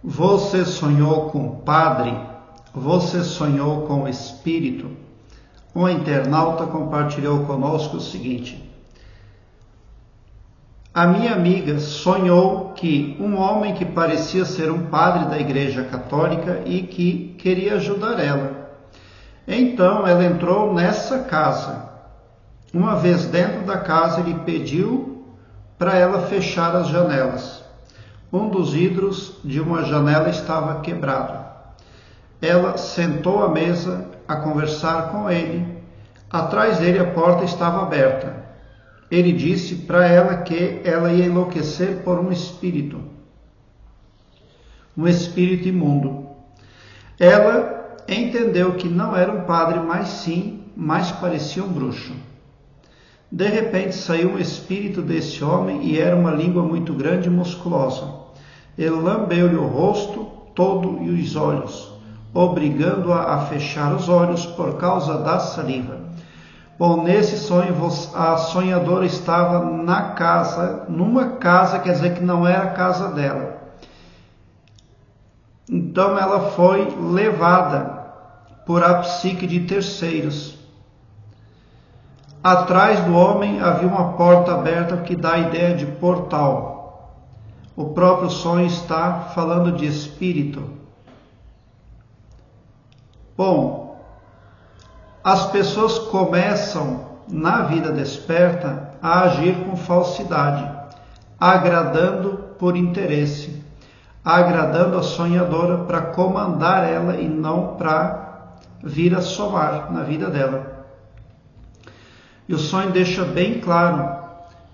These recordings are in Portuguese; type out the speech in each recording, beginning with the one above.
Você sonhou com o Padre? Você sonhou com o Espírito? Um internauta compartilhou conosco o seguinte: a minha amiga sonhou que um homem que parecia ser um padre da Igreja Católica e que queria ajudar ela. Então ela entrou nessa casa. Uma vez dentro da casa, ele pediu para ela fechar as janelas. Um dos vidros de uma janela estava quebrado. Ela sentou à mesa a conversar com ele. Atrás dele a porta estava aberta. Ele disse para ela que ela ia enlouquecer por um espírito imundo. Ela entendeu que não era um padre, mas parecia um bruxo. De repente saiu um espírito desse homem e era uma língua muito grande e musculosa. Ele lambeu-lhe o rosto todo e os olhos, obrigando-a a fechar os olhos por causa da saliva. Bom, nesse sonho a sonhadora estava numa casa, quer dizer que não era a casa dela. Então ela foi levada por a psique de terceiros. Atrás do homem havia uma porta aberta que dá a ideia de portal. O próprio sonho está falando de espírito. Bom, as pessoas começam na vida desperta a agir com falsidade, agradando por interesse, agradando a sonhadora para comandar ela e não para vir a somar na vida dela. E o sonho deixa bem claro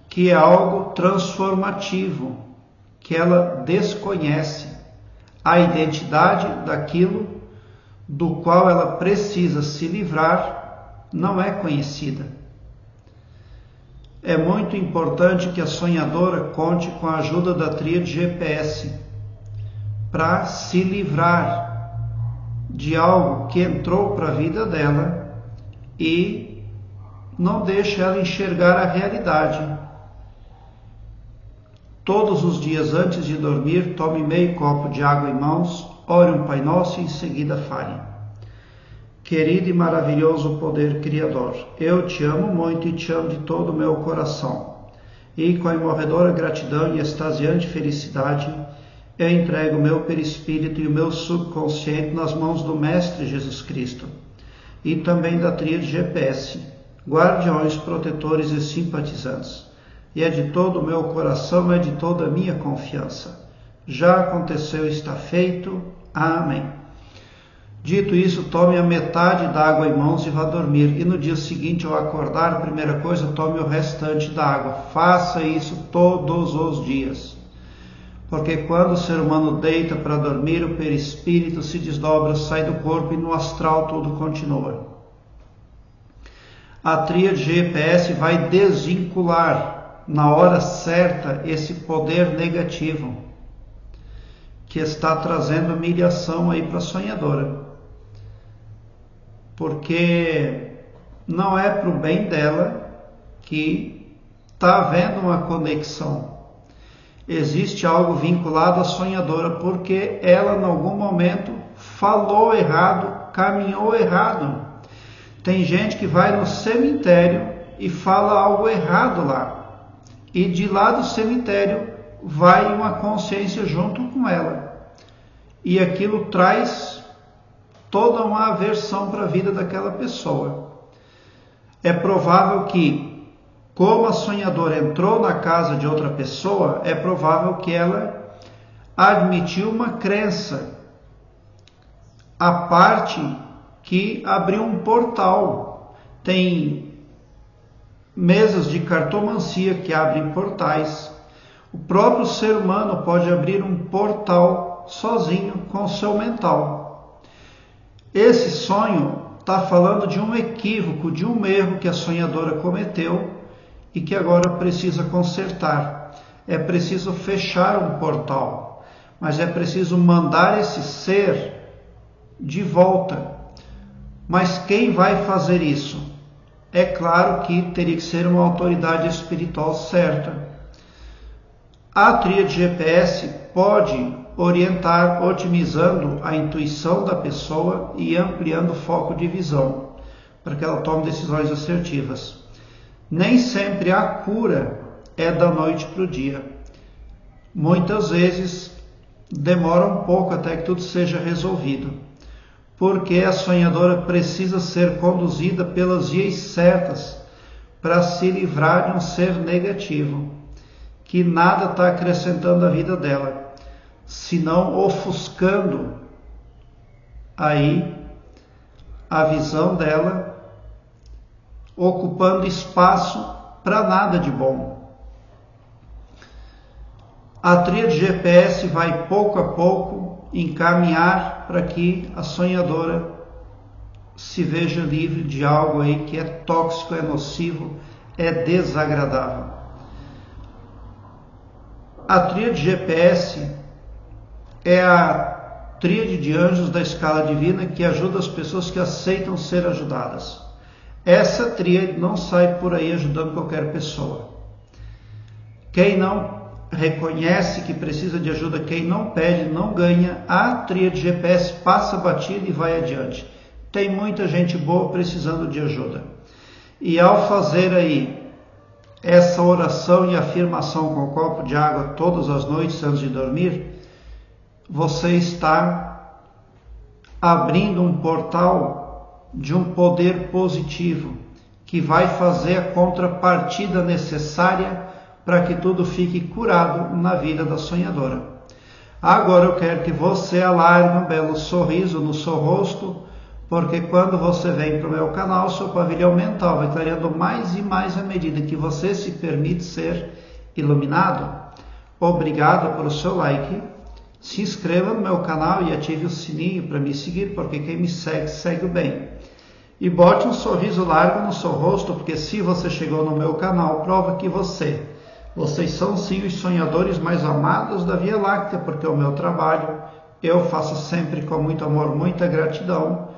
que é algo transformativo, que ela desconhece a identidade daquilo do qual ela precisa se livrar, não é conhecida. É muito importante que a sonhadora conte com a ajuda da tríade GPS para se livrar de algo que entrou para a vida dela e não deixa ela enxergar a realidade. Todos os dias antes de dormir, tome meio copo de água em mãos, ore um Pai Nosso e em seguida fale: querido e maravilhoso poder criador, eu te amo muito e te amo de todo o meu coração. E com a imorredora gratidão e extasiante felicidade, eu entrego o meu perispírito e o meu subconsciente nas mãos do Mestre Jesus Cristo e também da tríade GPS, guardiões, protetores e simpatizantes. E é de todo o meu coração, é de toda a minha confiança. Já aconteceu, está feito. Amém. Dito isso, tome a metade da água em mãos e vá dormir. E no dia seguinte, ao acordar, a primeira coisa, tome o restante da água. Faça isso todos os dias. Porque quando o ser humano deita para dormir, o perispírito se desdobra, sai do corpo e no astral tudo continua. A tríade GPS vai desvincular na hora certa esse poder negativo que está trazendo humilhação aí para a sonhadora. Porque não é para o bem dela que está havendo uma conexão. Existe algo vinculado à sonhadora porque ela em algum momento falou errado, caminhou errado. Tem gente que vai no cemitério e fala algo errado lá. E de lá do cemitério vai uma consciência junto com ela. E aquilo traz toda uma aversão para a vida daquela pessoa. É provável que, como a sonhadora entrou na casa de outra pessoa, é provável que ela admitiu uma crença, a parte que abriu um portal. Tem mesas de cartomancia que abrem portais. O próprio ser humano pode abrir um portal sozinho com o seu mental. Esse sonho está falando de um equívoco, de um erro que a sonhadora cometeu e que agora precisa consertar. É preciso fechar um portal, mas é preciso mandar esse ser de volta. Mas quem vai fazer isso? É claro que teria que ser uma autoridade espiritual certa. A tríade GPS pode orientar otimizando a intuição da pessoa e ampliando o foco de visão, para que ela tome decisões assertivas. Nem sempre a cura é da noite para o dia. Muitas vezes demora um pouco até que tudo seja resolvido, porque a sonhadora precisa ser conduzida pelas vias certas para se livrar de um ser negativo, que nada está acrescentando à vida dela, senão ofuscando aí a visão dela, ocupando espaço para nada de bom. A tríade GPS vai pouco a pouco encaminhar para que a sonhadora se veja livre de algo aí que é tóxico, é nocivo, é desagradável. A tríade GPS é a tríade de anjos da escala divina que ajuda as pessoas que aceitam ser ajudadas. Essa tríade não sai por aí ajudando qualquer pessoa. Quem não reconhece que precisa de ajuda, quem não pede, não ganha. A tríade GPS passa batida e vai adiante. Tem muita gente boa precisando de ajuda. E ao fazer aí essa oração e afirmação com o copo de água todas as noites antes de dormir, você está abrindo um portal de um poder positivo que vai fazer a contrapartida necessária para que tudo fique curado na vida da sonhadora. Agora eu quero que você alargue um belo sorriso no seu rosto, porque quando você vem para o meu canal, seu pavilhão mental vai clareando mais e mais à medida que você se permite ser iluminado. Obrigado pelo seu like. Se inscreva no meu canal e ative o sininho para me seguir, porque quem me segue, segue o bem. E bote um sorriso largo no seu rosto, porque se você chegou no meu canal, prova que vocês são sim os sonhadores mais amados da Via Láctea, porque o meu trabalho eu faço sempre com muito amor, muita gratidão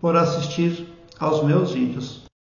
por assistir aos meus vídeos.